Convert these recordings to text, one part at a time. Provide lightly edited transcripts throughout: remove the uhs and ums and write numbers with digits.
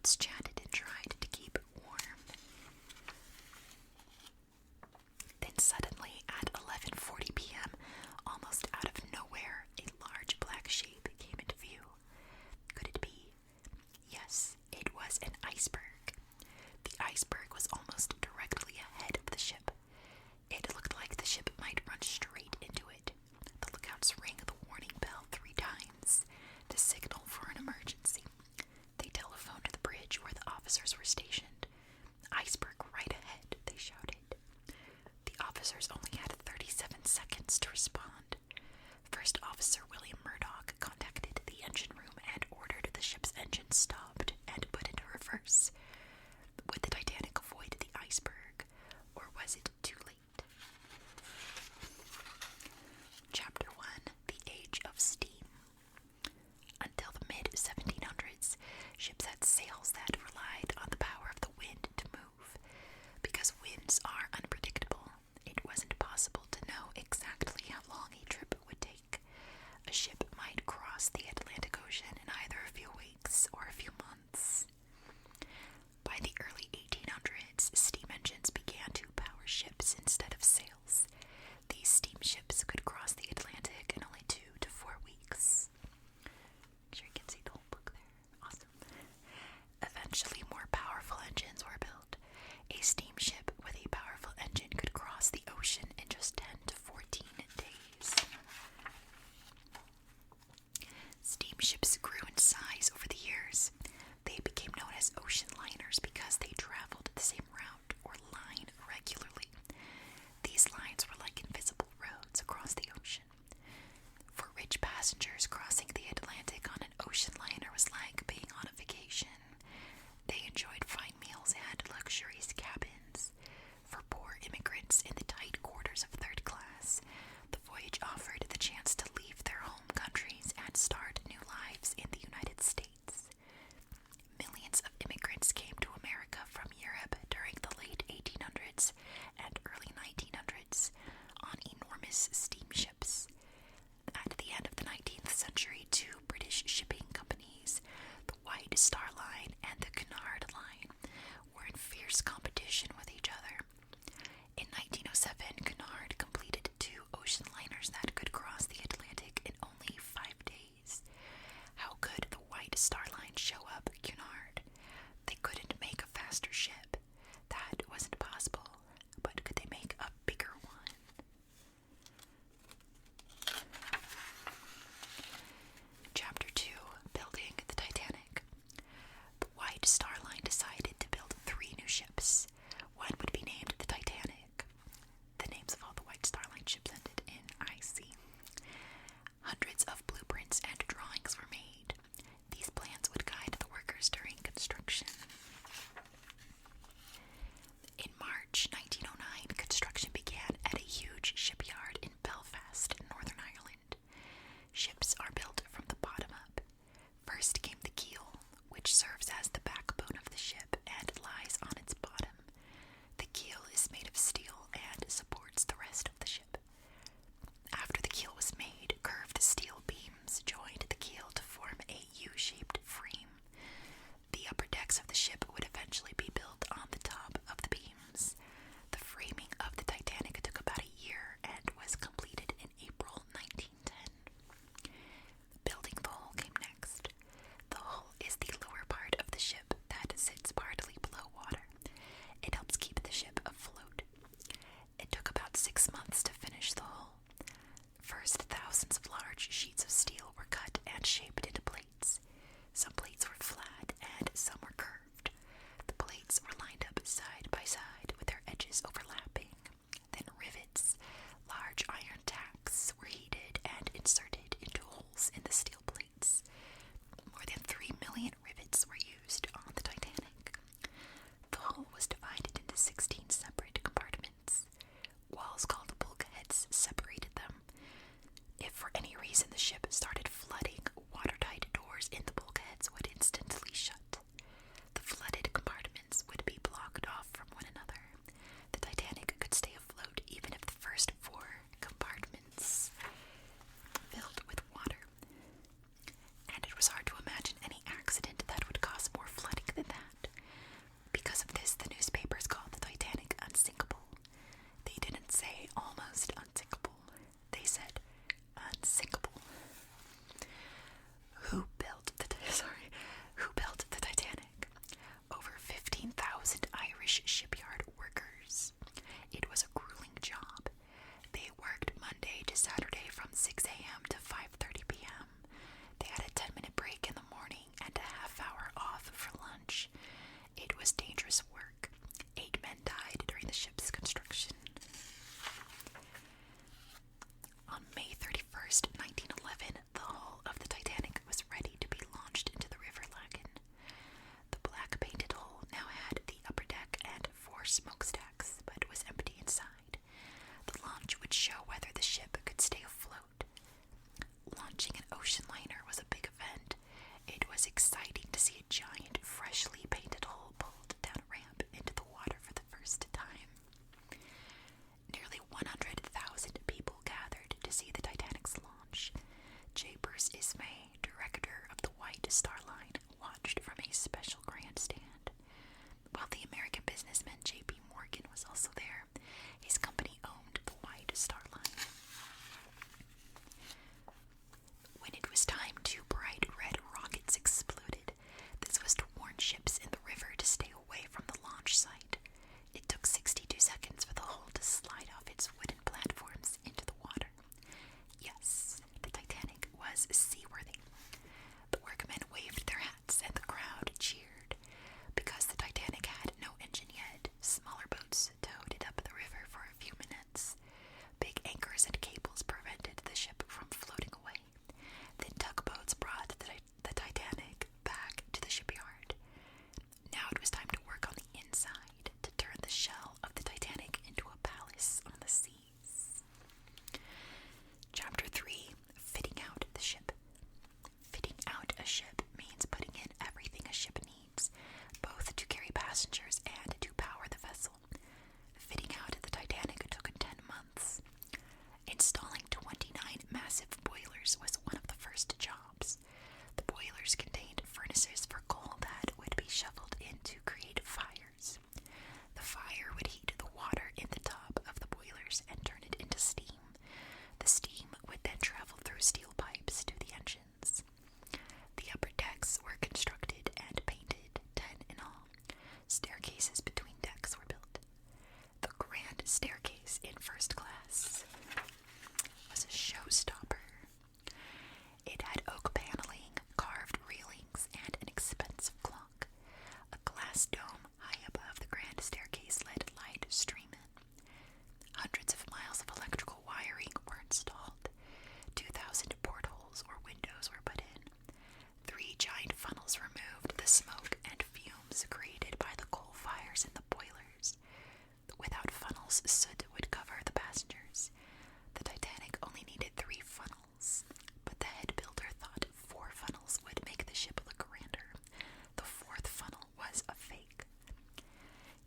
crowds chatted and tried to keep warm. Then suddenly, at 11:40 p.m., almost out of nowhere, a large black shape came into view. Could it be? Yes, it was an iceberg. The iceberg was almost directly ahead of the ship. It looked like the ship might run straight into it. The lookouts rang the warning bell 3 times, the signal for an emergency. They telephoned the bridge where the officers were stationed. "Iceberg right ahead," they shouted. The officers only had 37 seconds to respond. First Officer William Murdoch contacted the engine room and ordered the ship's engine stopped and put into reverse. Would the Titanic avoid the iceberg, or was it too late? Chapter 1: The Age of Steam. Until the mid-1700s, ships had sails that relied on the power of the wind to move. Because winds are unpredictable, it wasn't possible to know exactly how long a trip would take. A ship might cross the Atlantic Ocean in either a few weeks or a few months. By the early 1800s, steam engines began to power ships instead of sails. These steamships could cross the Atlantic in only 2 to 4 weeks. Make sure you can see the whole book there. Awesome. Eventually, more powerful engines were built. A steamship with a powerful engine could cross the ocean in just 10 to 14 days. Steamships grew in size over the years. They became known as ocean liners because they traveled the same route or line regularly. These lines were like invisible roads across the ocean. For rich passengers, crossing the Atlantic on an ocean liner was like being on a vacation. They enjoyed fine meals and luxurious cabins. For poor immigrants in the tight quarters of third class, the voyage offered the chance to leave their home countries and start new lives in the United States. Millions of immigrants came to America from Europe during the late 1800s and early 1900s on enormous steamships. At the end of the 19th passengers and to power the vessel. Fitting out the Titanic took 10 months. Installing 29 massive boilers was one of the first jobs. The boilers contained furnaces for coal that would be shoveled in to create fires. The fire would heat the water in the top of the boilers and turn it into steam. The steam would then travel through steel pipes to the engines. The upper decks were constructed and painted, 10 in all. Staircases between decks were built. The grand staircase in first class was a showstopper. It had oak paneling, carved railings, and an expensive clock. A glass dome high above the grand staircase let light stream in. Hundreds of miles of electrical wiring were installed. 2,000 portholes or windows were put in. 3 giant funnels removed the smoke and fumes created by the coal fires in the boilers. Without funnels, soot would cover the passengers. The Titanic only needed 3 funnels, but the head builder thought 4 funnels would make the ship look grander. The 4th funnel was a fake.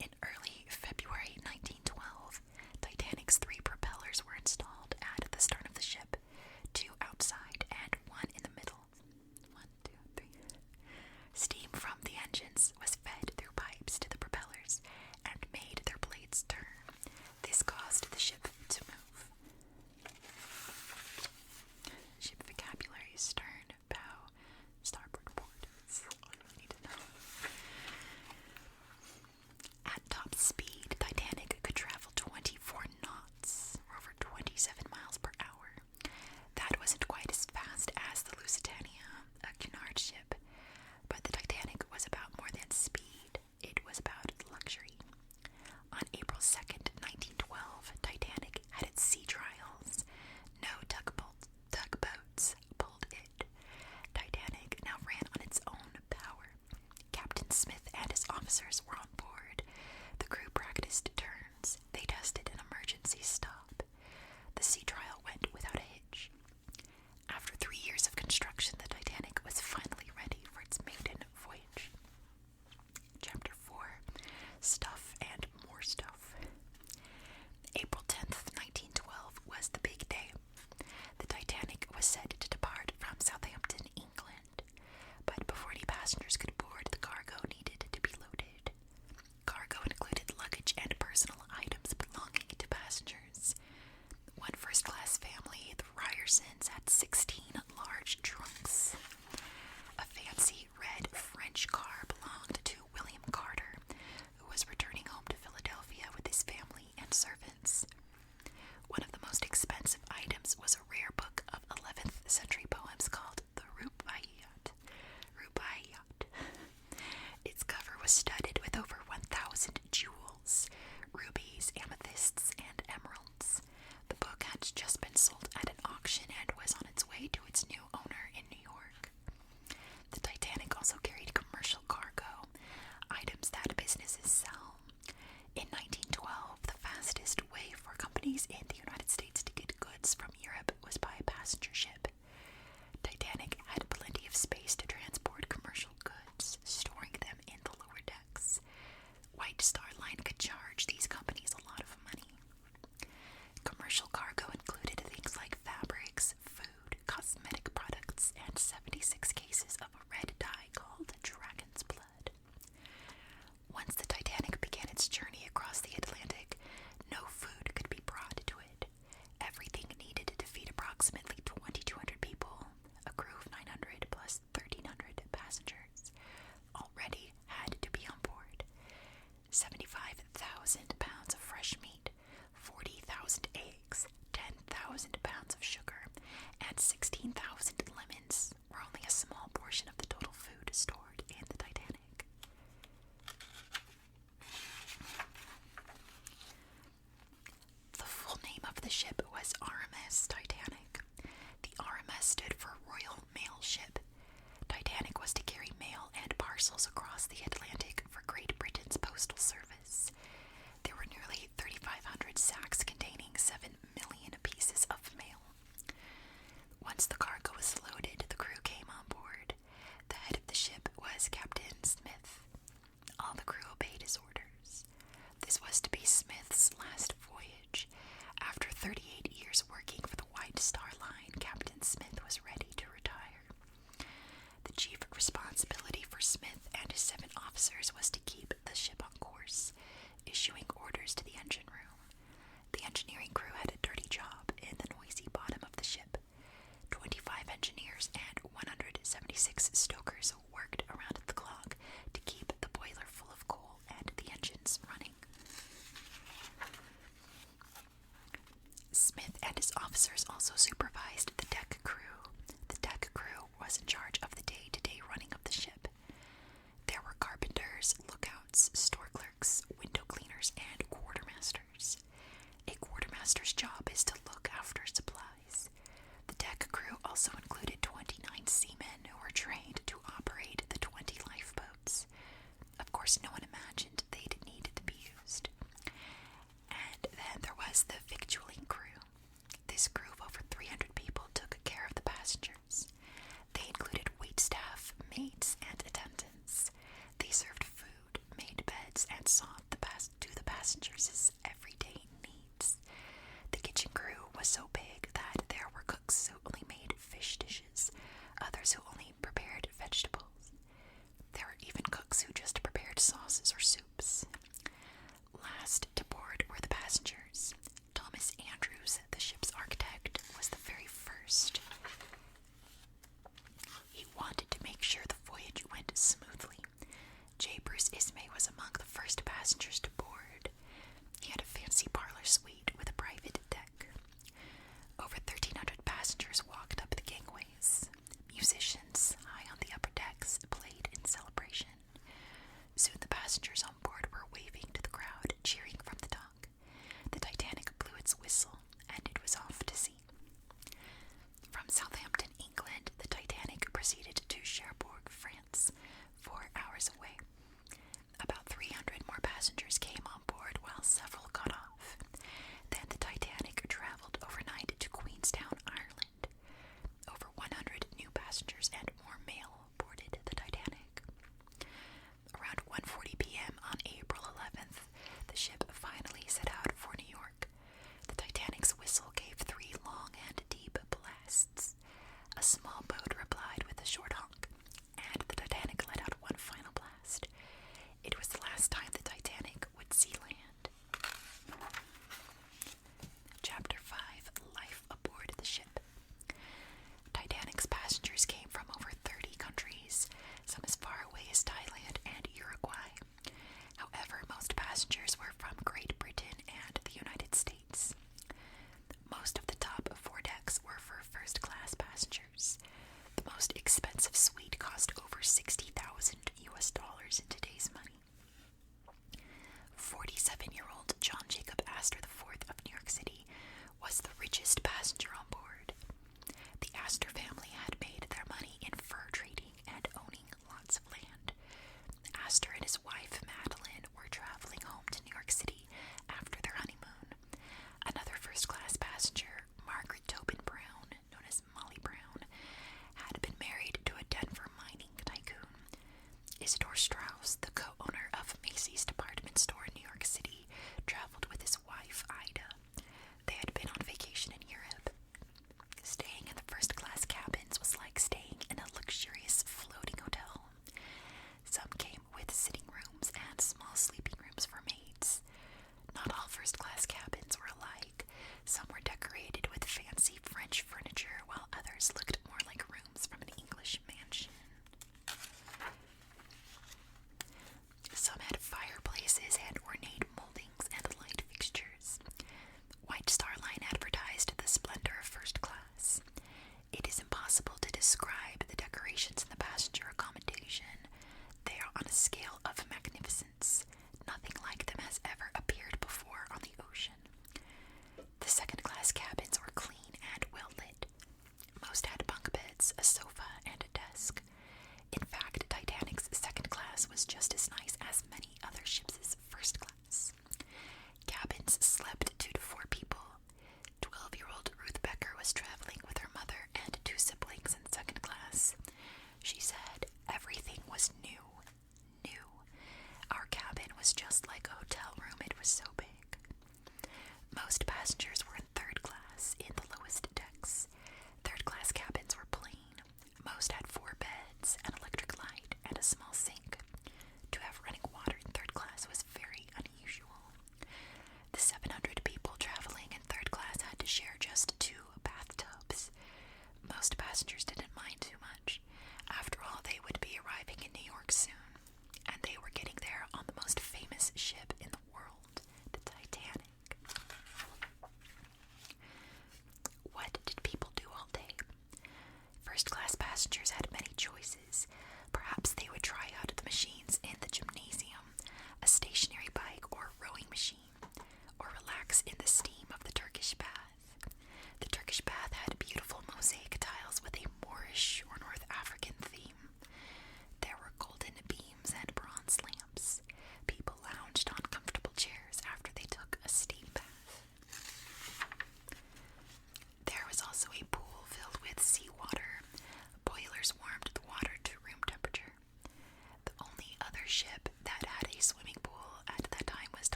In early February 1912, Titanic's 3 propellers were installed at the stern of the ship, 2 outside and 1 in the middle. 1, 2, 3. Steam from the engines was fed through pipes to the propellers and made their blades turn. This caused the ship to move. Ship vocabulary: stern, bow, starboard, port. That's all you need to know. At top speed, Titanic could travel 24 knots, or over 27 miles per hour. That wasn't quite as fast as the Lusitania, a Cunard ship, but the Titanic was about more than speed. It was about luxury. On April 2nd, 1912, Titanic had its sea trials. No tugboats pulled it. Titanic now ran on its own power. Captain Smith and his officers were on board. The crew practiced turns. They tested an emergency stop. The sea trial went without a hitch. After 3 years of construction, the Titanic was finally ready for its maiden voyage. Chapter 4: Stuff and More Stuff. April 10th, 1912 was the big day. The Titanic was set to depart from Southampton, England. But before any passengers could board, the cargo needed to be loaded. Cargo included luggage and personal items belonging to passengers. One first-class family, the Ryersons, had 16 large trunks. A fancy red French car belonged to William Carter, who was returning home to Philadelphia with his family and servants. One of the most expensive items was a rare book of 11th century poems called the Rubaiyat. Its cover was studded with over 1,000 jewels, rubies, amethysts, and emeralds. The book had just been sold at an auction and was on its way to its new owner in New York. The Titanic also carried commercial cargo, items that businesses sell. In 1912, the fastest way for companies in the United States to get goods from Europe was by a passenger ship. Titanic had plenty of space to transport commercial goods, storing them in the lower decks. White Star Line could charge these companies a lot of money. Commercial cargo included things like fabrics, food, cosmetic products, and 76 cases of a red dye called dragon's blood. Once the Titanic began its journey across the Atlantic, no food could be brought to it. Everything needed to feed approximately 2,200 people, a crew of 900 plus 1,300 passengers, already had to be on board. 75,000 pounds of fresh meat, 40,000 eggs, 10,000 pounds of sugar, and 16,000 lemons were only a small portion of the total food stored in the Titanic. officers was to keep the ship on course, issuing orders to the engine room. The engineering crew had a dirty job in the noisy bottom of the ship. 25 engineers and 176 stokers worked around the clock to keep the boiler full of coal and the engines running. Smith and his officers also supervised the deck crew. The deck crew was in charge of the day-to-day running of the ship. There were carpenters, lookouts, store clerks, window cleaners, and quartermasters. A quartermaster's job is to look after supplies. The deck crew also included 29 seamen who were trained to operate the 20 lifeboats. Of course, no one imagined they'd need to be used. And then there was the victualling crew. This crew of over 300 people took care of the passengers. They included waitstaff, maids, and attendants. They served food, made beds, and saw to the passengers' everyday needs. The kitchen crew was so big that there were cooks who only made fish dishes, others who only prepared vegetables. There were even cooks who just prepared sauces or soups. Last to board were the passengers. Thomas Andrews, the ship's architect, was the very first. He wanted to make sure the voyage went smoothly. J. Bruce Ismay was among the first passengers to board. He had a fancy parlor suite with a private deck. Over 1,300 passengers walked up the gangways. Musicians high on the upper decks played in celebration. Soon the passengers on board were waving to the crowd, cheering from the dock. The Titanic blew its whistle, and it was off to sea. From Southampton, England, the Titanic proceeded to Cherbourg, France, 4 hours away. About 300 more passengers came on board while several got off. Then the Titanic traveled overnight to Queenstown, Ireland. Over 100 new passengers and more mail boarded the Titanic. Around 1:40 p.m. on April 11th, the ship finally set out for New York. The Titanic's whistle gave 3 long and deep blasts. A small boat replied with a short honk, and the Titanic let out one final blast. It was the last time the Titanic would see land. Chapter 5: Life aboard the ship. Titanic's passengers came from over 30 countries, some as far away as Thailand and Uruguay. However, most passengers were from Great Britain and the United States. Most of the top 4 decks were for first-class passengers. The most expensive suite cost over $60,000 in today's money. 47-year-old John Jacob Astor IV of New York City was the richest passenger on board. The Astor family had made their money in fur trading and owning lots of land. Astor and his wife Madeline were traveling home to New York City after their honeymoon. Another first-class passenger, Margaret Tobin Brown, known as Molly Brown, had been married to a Denver mining tycoon. Isidore Strauss, the co-owner of Macy's department store in New York City, traveled with his wife Ida. They had been on vacation in Europe. Staying in the first-class cabins was like staying in a luxurious floating hotel. Some came with sitting rooms and small sleeping rooms for maids. Not all first-class cabins were alike. Some were decorated with fancy French furniture, while others looked more like rooms from an English mansion. Some had fireplaces and ornate moldings and light fixtures. White Star Line advertised the splendor of first class. It is impossible to describe the decorations in the passenger accommodation. They are on a scale of magnificence. Nothing like them has ever appeared before on the ocean. The second-class cabins were clean and well lit. Most had bunk beds, a sofa, and a desk. In fact, Titanic's second class was just as nice as many other ships' first class. Cabins slept 2 to 4 people. 12-year-old Ruth Becker was traveling with her mother and 2 siblings in second class. She said everything was new. Our cabin was just like a hotel room, it was so big. Most passengers were in third class, in the lowest decks. Third-class cabins were plain. Most had 4 beds, an electric light, and a small sink.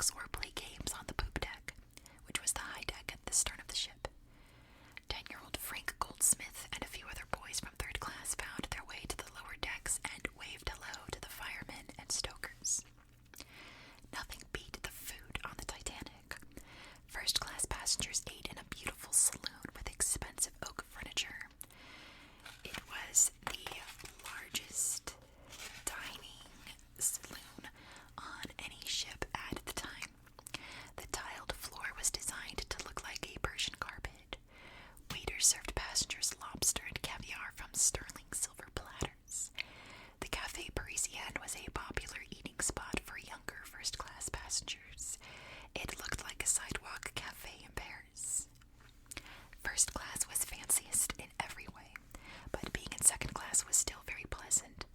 snacks or play games on the poop deck, which was the high deck at the stern of the ship. 10-year-old Frank Goldsmith and a few other boys from third class found their way to the lower decks and waved hello to the firemen and stokers. Nothing beat the food on the Titanic. First-class passengers ate in a beautiful saloon with expensive oak furniture. It was the largest dining saloon on any ship at the time. The tiled floor was designed to look like a Persian carpet. Waiters served passengers lobster and caviar from sterling silver platters. The Café Parisien was a popular eating spot for younger first-class passengers. It looked like a sidewalk cafe in Paris. First class was fanciest in every way, but being in second class was still very pleasant.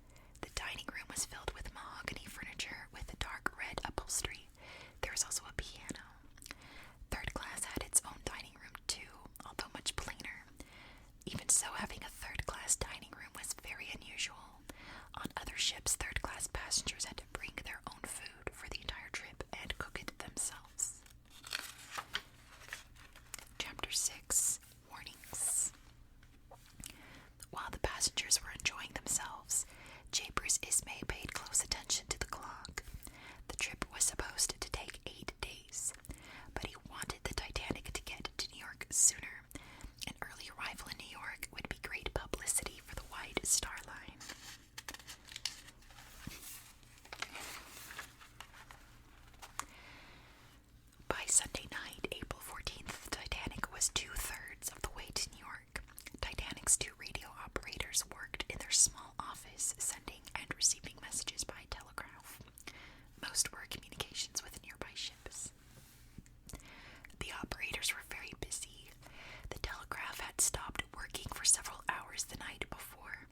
The dining room was filled with mahogany furniture with dark red upholstery. There was also a piano. Third class had its own dining room too, although much plainer. Even so, having a third-class dining room was very unusual. On other ships, third-class passengers had to bring their own food for the entire trip and cook it themselves. Chapter 6. Warnings. While the passengers were enjoying themselves, Japers Ismay paid close attention to the clock. The trip was supposed to take 8 days, but he wanted the Titanic to get to New York sooner. An early arrival in New York would be great publicity for the White Star Line. By Sunday night, April 14th, the Titanic was 2/3 of the way to New York. Titanic's 2 radio operators worked in their small office, sending and receiving messages by telegraph. Most were communications with nearby ships. The operators were very busy. The telegraph had stopped working for several hours the night before.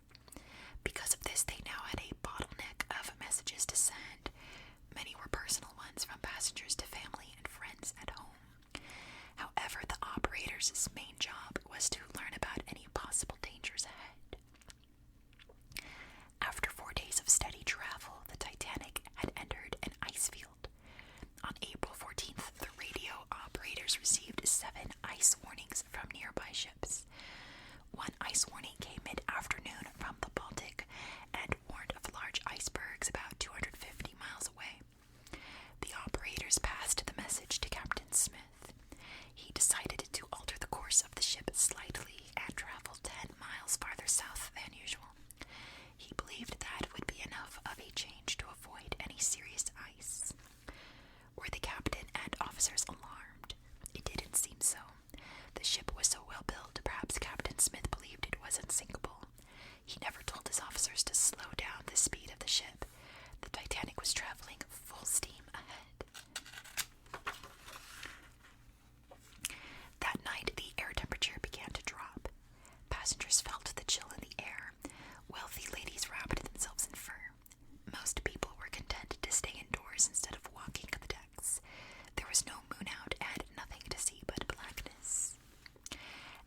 Because of this, they now had a bottleneck of messages to send. Many were personal ones from passengers to family and friends at home. However, the operators' main job was to learn about any possible dangers ahead. After 4 days of steady travel, the Titanic had entered an ice field. On April 14th, the radio operators received 7 ice warnings from nearby ships. One ice warning came mid-afternoon from the Baltic and warned of large icebergs about 250 miles away. The operators passed the message to Captain Smith. He decided to alter the course of the ship slightly and travel 10 miles farther south than usual. He believed that would be enough of a change to avoid any serious ice. Were the captain and officers alarmed? It didn't seem so. The ship was so well built, perhaps Captain Smith believed it was unsinkable. He never told his officers to slow down the speed of the ship. The Titanic was traveling full steam ahead. That night, the air temperature began to drop. Passengers felt the chill in the air. Wealthy ladies wrapped themselves in fur. Most people were content to stay indoors instead of walking the decks. There was no moon out and nothing to see but blackness.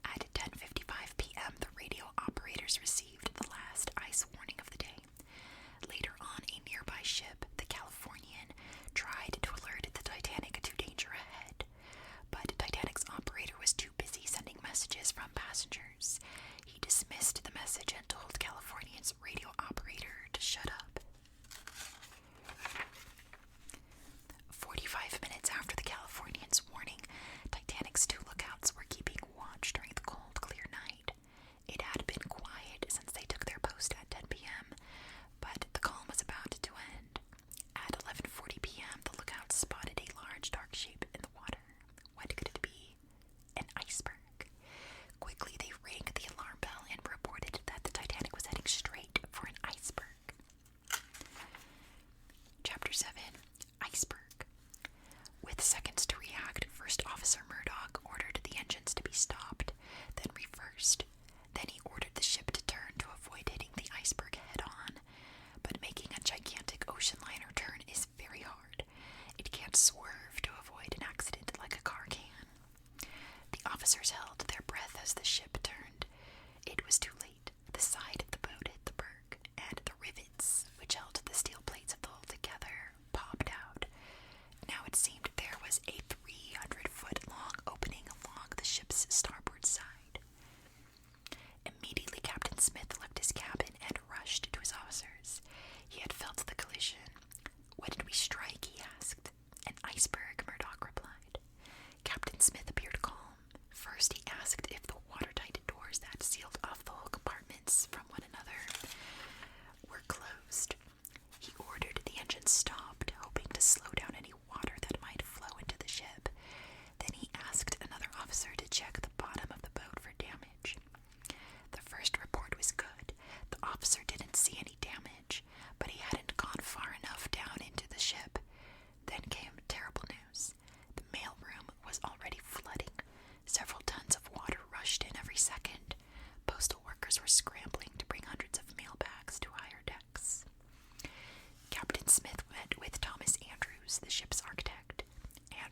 At 10:55 p.m., the radio operators received the last ice warning of the day. Later on, a nearby ship, the Californian, tried to alert the Titanic to danger ahead. But Titanic's operator was too busy sending messages from passengers. He dismissed the message and told Californian's radio operator to shut up. 45 minutes after the Californian's warning, Titanic's 2 lookouts were keeping watch during the cold, clear night. It had been quiet since they took their post at 10 p.m., but the calm was about to end. At 11:40 p.m., the lookouts spotted a large dark shape in the water. What could it be? An iceberg. Quickly, they rang the alarm bell and reported that the Titanic was heading straight for an iceberg. Chapter 7. Iceberg. With seconds to react, First Officer Murdoch ordered the engines to be stopped, then reversed. Then he ordered the ship to turn to avoid hitting the iceberg head-on. But making a gigantic ocean liner turn is very hard. It can't swerve to avoid an accident like a car can. The officers held their breath as the ship turned. It was too late. The side of the boat hit the berg, and the rivets, which held the steel plates of the hull together, popped out. Now it seemed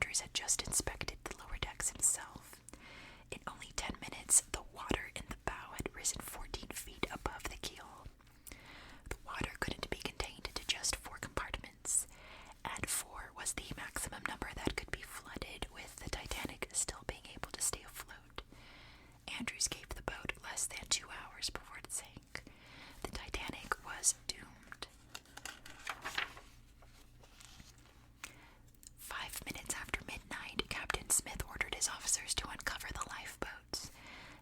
Andrews had just inspected the lower decks himself. In only 10 minutes, the water in the bow had risen 14 feet above the keel. The water couldn't be contained to just 4 compartments, and 4 was the maximum number that could be flooded, with the Titanic still being able to stay afloat. Andrews gave the boat less than 2 hours before it sank. The Titanic was doomed. 5 minutes after midnight, Captain Smith ordered his officers to uncover the lifeboats.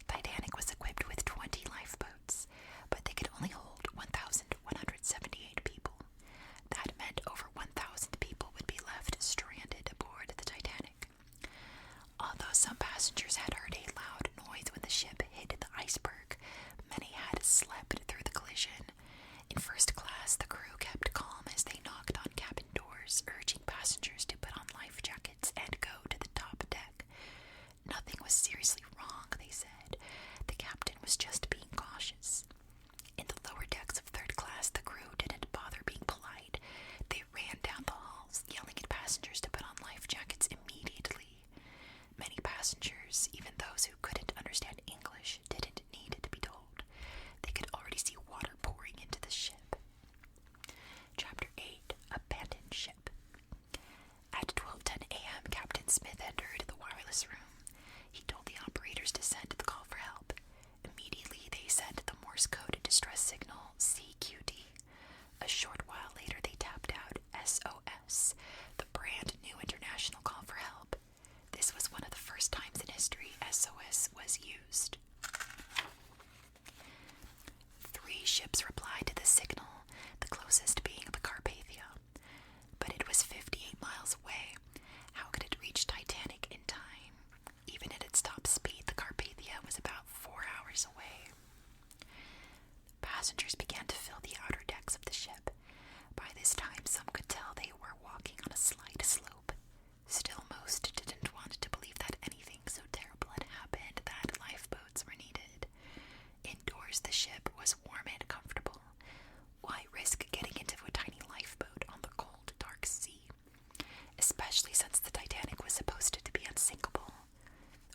Titanic was equipped with 20 lifeboats, but they could only hold 1,178 people. That meant over 1,000 people would be left stranded aboard the Titanic. Although some passengers had heard a loud noise when the ship hit the iceberg, many had slept through the collision. In first class, the crew kept calm as they knocked on cabin doors, urging passengers to put on life jackets and go to the top deck. Nothing was seriously wrong, they said. The captain was just being cautious. In the lower decks of third class, the crew didn't bother being polite. They ran down the halls, yelling at passengers to put on life jackets immediately. Many passengers, even those who couldn't understand English, didn't need to be told. They could already see water pouring into the ship. Chapter 8. Abandoned Ship. At 12:10 a.m., Captain Smith entered the wireless room. He told the operators to send the call for help. Immediately, they sent the Morse code distress signal CQD. A short while later, they tapped out SOS, the brand new international call for help. This was one of the first times in history SOS was used. 3 ships replied to the signal, the closest being the Carpathia. But it was 58 miles away. How could it reach Titanic in time? Even at its top speed, the Carpathia was about 4 hours away. Passengers began to fill the outer decks of the ship. By this time, some could tell they were walking on a slight slope. Still, most didn't want to believe that anything so terrible had happened that lifeboats were needed. Indoors, the ship was warm and comfortable. Why risk getting into a tiny lifeboat on the cold, dark sea? Especially since the Titanic was supposed to be unsinkable.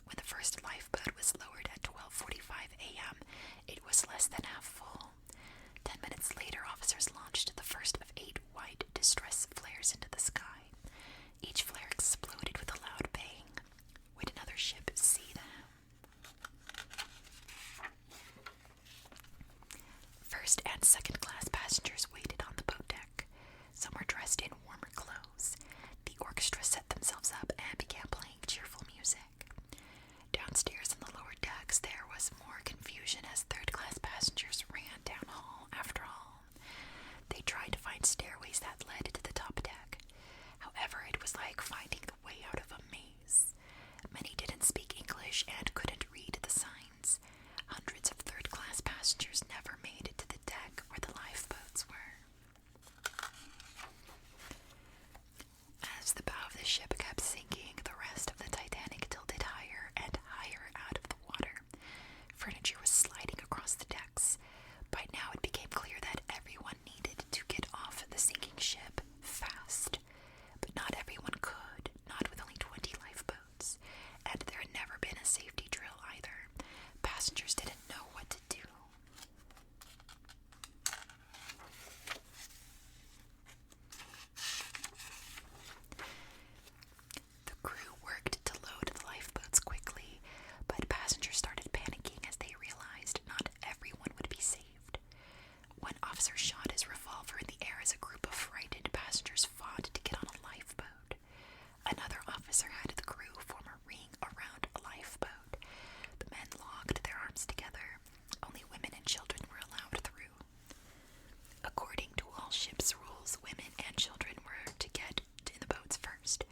When the first lifeboat was lowered at 12:45 a.m., it was less than half full. 10 minutes later, officers launched the first of 8 white distress flares into the sky. Each flare exploded with a loud bang. Would another ship see them? First and second class passengers waited on the boat deck. Some were dressed in warmer clothes. The orchestra set themselves up and began playing cheerful music. Downstairs in the lower decks, there was more confusion as third-class passengers ran down hall after hall. They tried to find stairways that led to the top deck. However, it was like finding the way out of a maze. Many didn't speak English and couldn't read the signs. Hundreds of third-class passengers never made it to the deck where the lifeboats were. As the bow of the ship kept sinking, the rest of the Titanic tilted higher and higher out of the water. Furniture was sliding across the decks. By now it became clear that everyone needed to get off the sinking ship fast. But not everyone could, not with only 20 lifeboats. And there had never been a safety drill either. Passengers didn't know what to do. The crew worked to load the lifeboats quickly, but passengers started panicking as they realized not everyone would be saved. One officer shot his revolver in the air as a group of frightened passengers fought to get on a lifeboat. Another officer had the crew form a ring around a lifeboat. The men locked their arms together. Only women and children were allowed through. According to all ship's rules, women and children were to get in the boats first.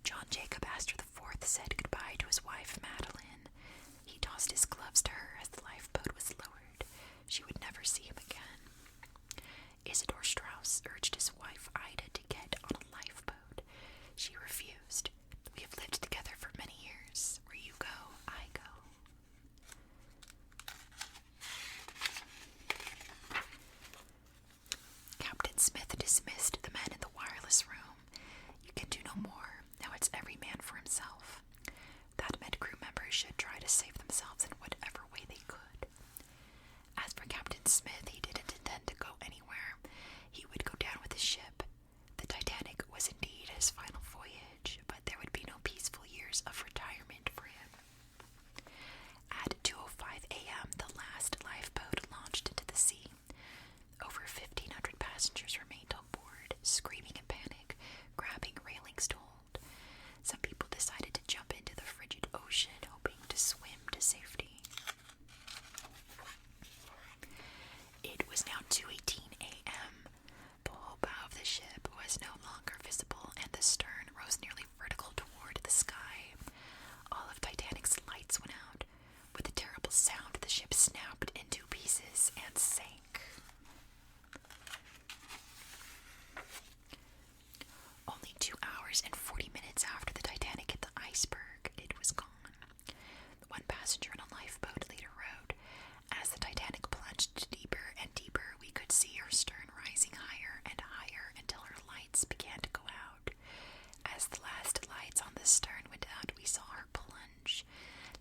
John Jacob Astor IV said goodbye to his wife, Madeline. He tossed his gloves to her as the lifeboat was lowered. She would never see him again. Isidor Strauss urged his wife, Ida, to get on a lifeboat. She refused. We have lived together for many years. Where you go, I go. Captain Smith dismissed the men in the wireless room. You can do no more. Now it's every man Some people decided to jump into the frigid ocean, hoping to swim to safety. It was now 2:18 a.m. The whole bow of the ship was no longer visible, and the stern rose nearly vertical toward the sky. All of Titanic's lights went out. With a terrible sound, the ship snapped into pieces and sank. Only 2 hours and 40 minutes after the Titanic hit the iceberg, it was gone. One passenger in a lifeboat later wrote, "As the Titanic plunged deeper and deeper, we could see her stern rising higher and higher until her lights began to go out. As the last lights on the stern went out, we saw her plunge.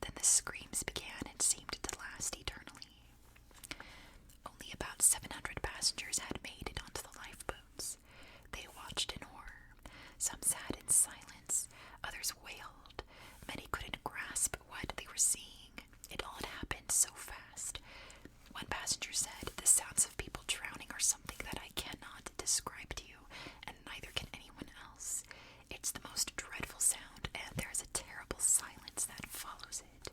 Then the screams began and seemed to last eternally." Only about 700 passengers had made it onto the lifeboats. They watched in horror. Some sat in silence, others wailed. Many couldn't grasp what they were seeing. It all had happened so fast. One passenger said, "The sounds of people drowning are something that I cannot describe to you, and neither can anyone else. It's the most dreadful sound, and there is a terrible silence that follows it."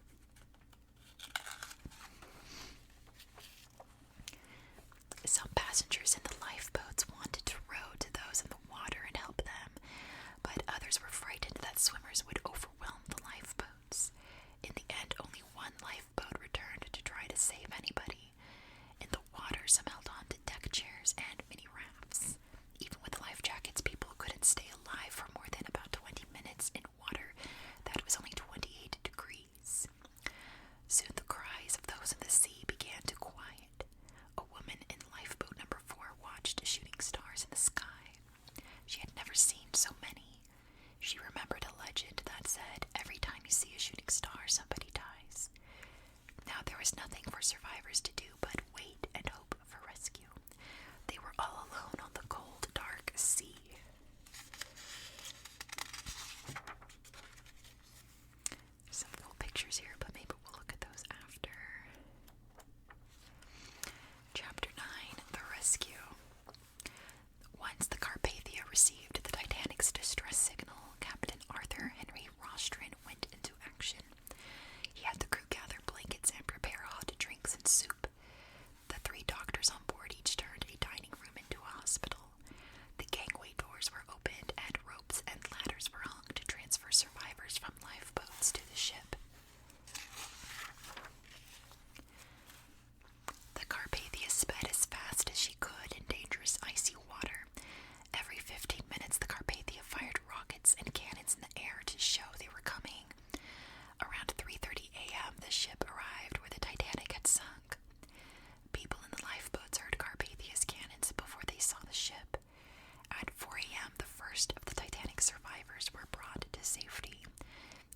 Some passengers in the lifeboats wanted to row to those in the water and help them, but others were frightened that swimmers would overwhelm the lifeboats. In the end, only one lifeboat returned to try to save anybody. In the water, some held on to deck chairs and mini rafts. Even with life jackets, people couldn't stay alive for more than about 20 minutes in water that was only 28 degrees. Soon the cries of those in the sea began to quiet. A woman in lifeboat number 4 watched shooting stars in the sky. She had never seen so many. She remembered a legend that said, "Every time you see a shooting star, somebody dies." Now there was nothing for survivors to do but wait and hope for rescue. They were all alone on the cold, dark sea. Some cool pictures here, but maybe we'll look at those after. Chapter 9, The Rescue. Once the Carpathia received the Titanic's distress signal, Captain Arthur Henry Rostron went into action. He had the crew gather blankets and prepare hot drinks and soup. The 3 doctors on board each turned a dining room into a hospital. The gangway doors were opened and ropes and ladders were hung to transfer survivors from lifeboats to the ship. The Carpathia sped as fast as she could in dangerous icy water. Every 15 minutes, the Carpathia fired rockets and cannons in the air to show they were coming. Around 3:30 a.m., the ship arrived where the Titanic had sunk. People in the lifeboats heard Carpathia's cannons before they saw the ship. At 4 a.m., the first of the Titanic survivors were brought to safety.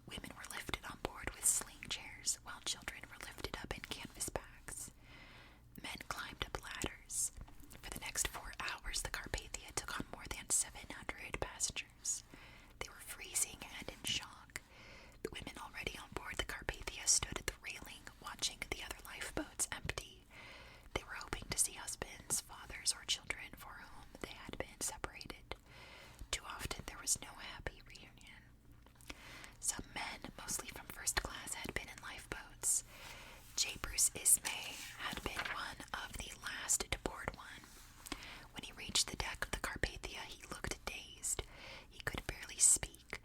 Women were lifted on board with sling chairs, while children were lifted up in canvas bags. Men climbed up ladders. For the next 4 hours, the Carpathia took on more than 700 passengers. They were freezing and in shock. The women already on board the Carpathia stood at the railing, watching the other lifeboats empty. They were hoping to see husbands, fathers, or children for whom they had been separated. Too often there was no happy reunion. Some men, mostly from first class, had been in lifeboats. J. Bruce Ismay had been one of the last to board one. When he reached the deck of the Carpathia, he looked dazed. He could barely speak.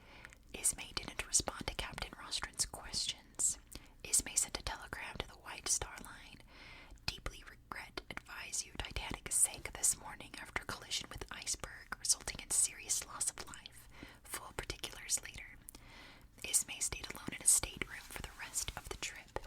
Ismay didn't respond to Captain Rostron's questions. Ismay sent a telegram to the White Star Line. "Deeply regret, advise you Titanic sank this morning after collision with iceberg, resulting in serious loss of life. Full particulars later." Ismay stayed alone in a stateroom for the rest of the trip.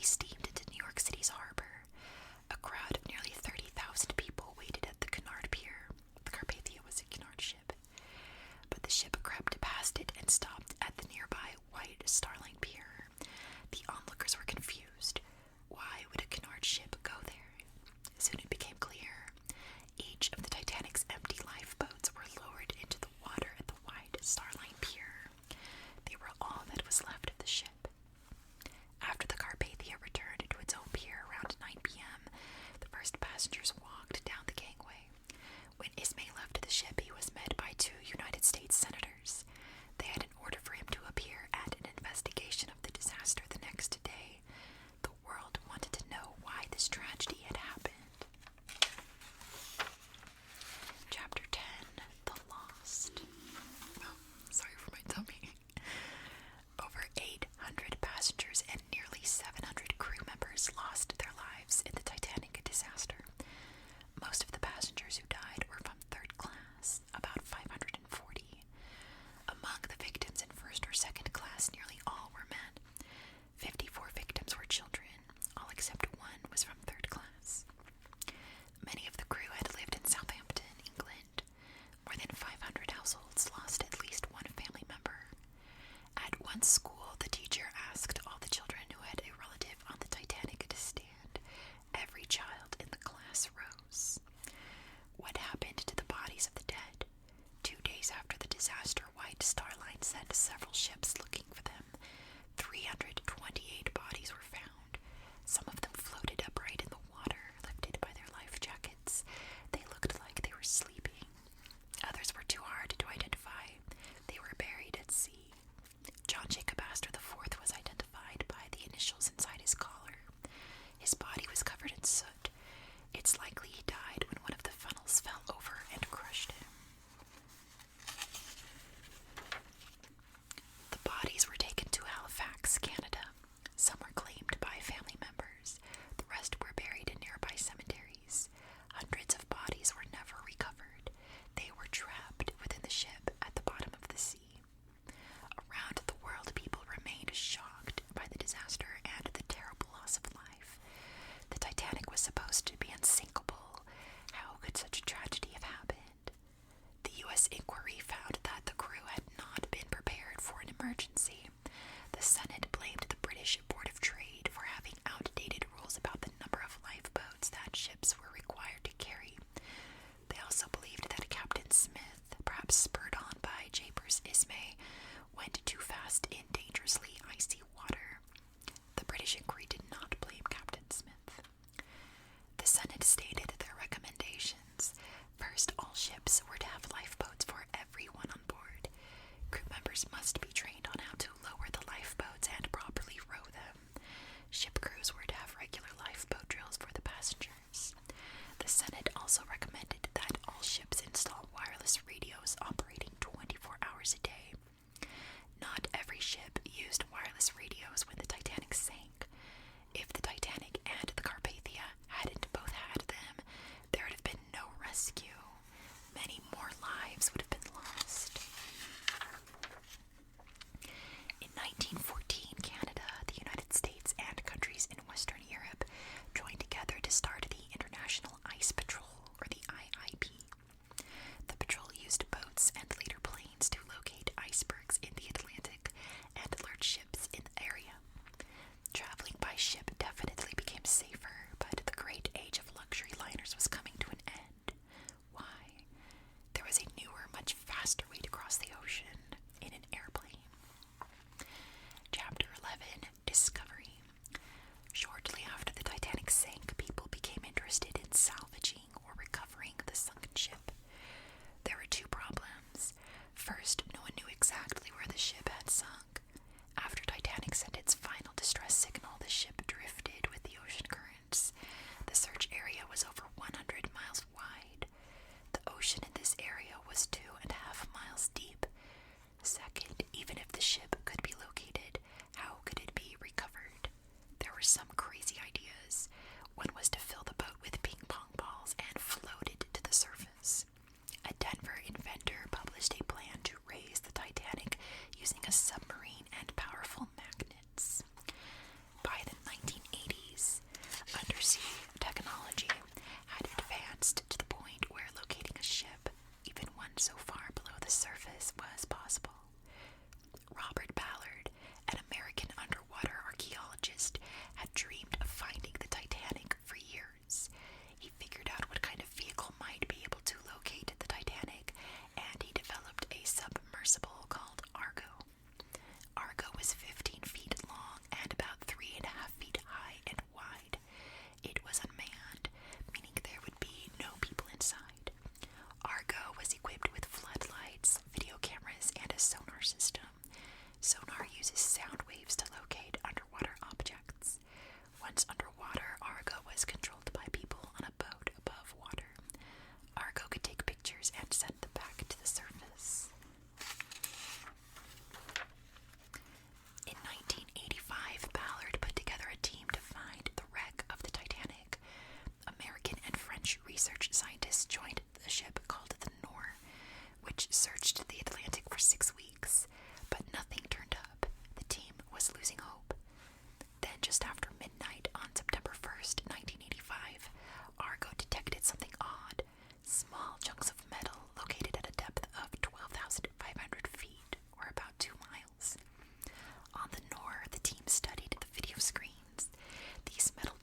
steamed into New York City's harbor. A crowd of nearly 30,000 people waited at the Cunard Pier. The Carpathia was a Cunard ship. But the ship crept past it and stopped at the nearby White Star Line Pier. The onlookers were confused. Why would a Cunard ship go there? Soon it became clear. Each of the Titanic's empty lifeboats were lowered into the water at the White Star Line Pier. They were all that was left of the ship. After the Carpathia returned to its own pier around 9 p.m., the first passengers walked down the gangway. When Ismay left the ship, he was met by 2 United States senators. They had an order for him to appear at an investigation of the disaster the next day. The world wanted to know why this tragedy had happened. Chapter 10, The Lost. Oh, sorry for my tummy. Over 800 passengers and nearly 700 crew members lost their lives in the Titanic disaster. Most of the passengers who died were from third class, about 540. Among the victims in first or second class, nearly all were men. 54 victims were children. All except one was from third class. Many of the crew had lived in Southampton, England. More than 500 households lost at least one family member. At one school, the teacher asked all the children who had a relative on the Titanic to stand. Every child in the class rose. What happened to the bodies of the dead? 2 days after the disaster, White Star Line sent several ships looking for them. 328 bodies were found. Some of them floated upright in the water, lifted by their life jackets. They looked like they were sleeping. Others were too hard to identify. They were buried at sea. John Jacob Astor IV was identified by the initials inside his collar. His body was covered in soot. It's likely he died when one of the funnels fell over and crushed him. The bodies were taken to Halifax, Canada. Some were claimed by family members. The rest were buried in nearby cemeteries. Hundreds of bodies were never recovered. They were trapped within the ship at the bottom of the sea. Around the world, people remained shocked by the disaster and the terrible loss of life. The Titanic was supposed to be unsinkable. How could such a tragedy have happened? The U.S. inquiry found that the crew had not been prepared for an emergency. The Senate blamed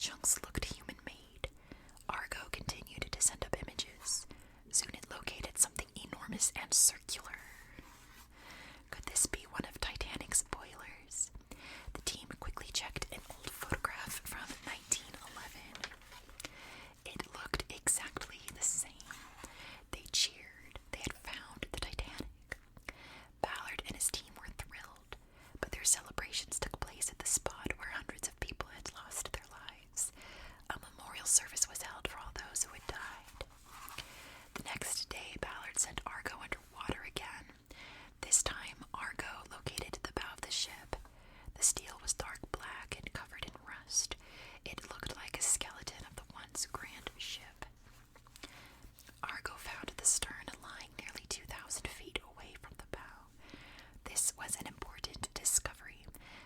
chunks looked human-made. Argo continued to send up images. Soon it located something enormous and circular. Could this be one of Titanic's boilers? The team quickly checked an old photograph from 1911. It looked exactly the same. They cheered. They had found the Titanic. Ballard and his team were thrilled, but their celebrations took place at the spot where hundreds of people had lost their lives. A memorial service was held for all those who had died. The next day, Ballard sent Argo underwater again. This time, Argo located the bow of the ship. The steel was dark black and covered in rust. It looked like a skeleton of the once grand ship. Argo found the stern lying nearly 2,000 feet away from the bow. This was an important discovery.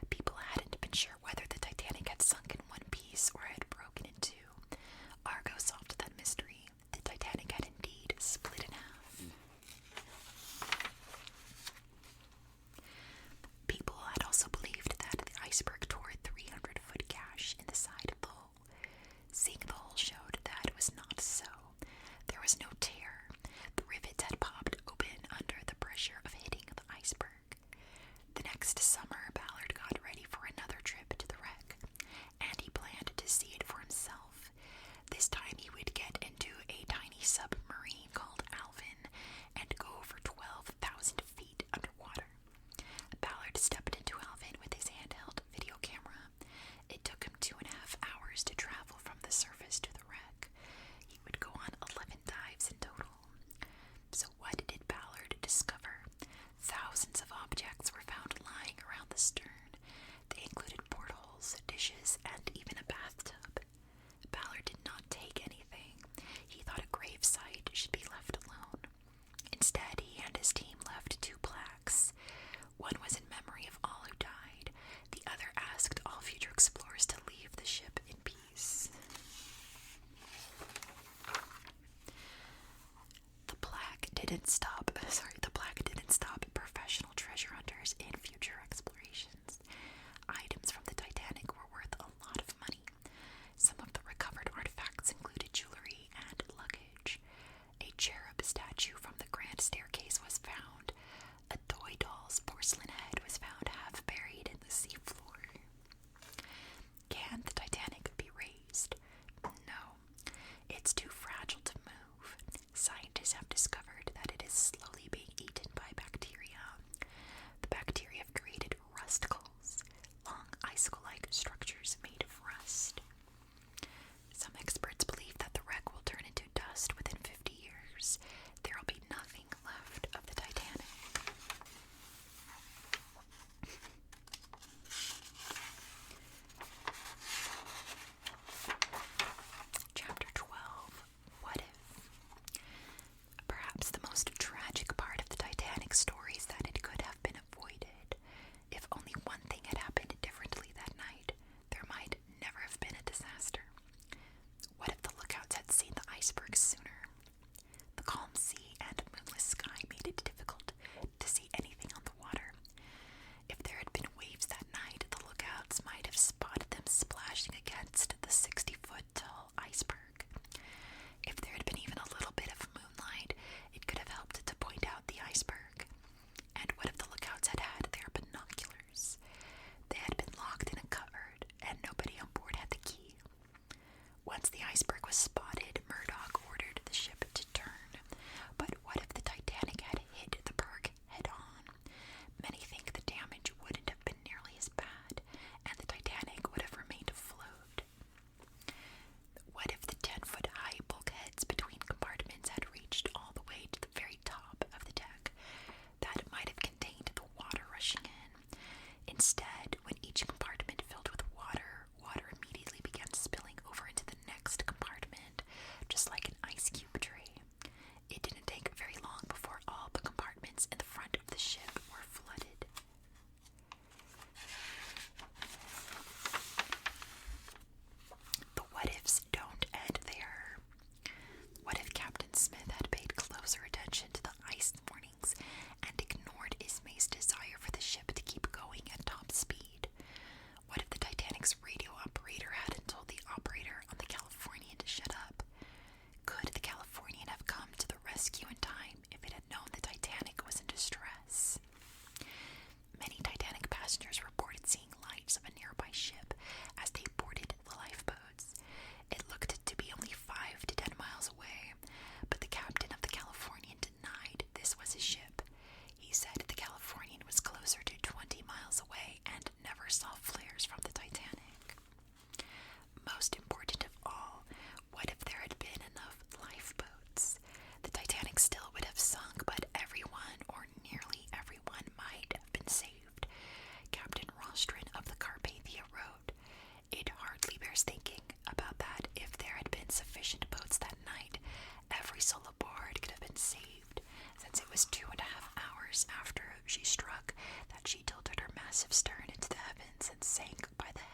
People hadn't been sure whether the Titanic had sunk in one piece or had broken in two. Argo solved that mystery. The Titanic had indeed split in half. People had also believed that the iceberg tore a 300-foot gash in the side of the hull. Seeing the hole showed that it was not so. There was no tear. The rivets had popped open under the pressure of hitting the iceberg. The next summer, Ballard got ready for another trip to the wreck, and he planned to see it for himself. This time he would get into a tiny submarine called Alvin and go over 12,000 feet underwater. Ballard stepped into Alvin with his handheld video camera. It took him 2.5 hours to travel from the surface to the wreck. He would go on 11 dives in total. So what did Ballard discover? Thousands of objects were found lying around the stern. They included portholes, dishes, and even a bathtub. Ballard did not take anything. He thought a gravesite should be left alone. Instead, he and his team left 2 plaques. One was in memory of all who died. The other asked all future explorers to leave the ship in peace. The plaque didn't stop professional treasure hunters in future explorations. Items from the Titanic were worth a lot of money. Some of the recovered artifacts included jewelry and luggage. A cherub statue from the grand staircase was found. A toy doll's porcelain head was found half buried in the seafloor. Can the Titanic be raised? No. It's too fragile to move. Scientists have discovered that it is was thinking about that. If there had been sufficient boats that night, every soul aboard could have been saved, since it was 2.5 hours after she struck that she tilted her massive stern into the heavens and sank by the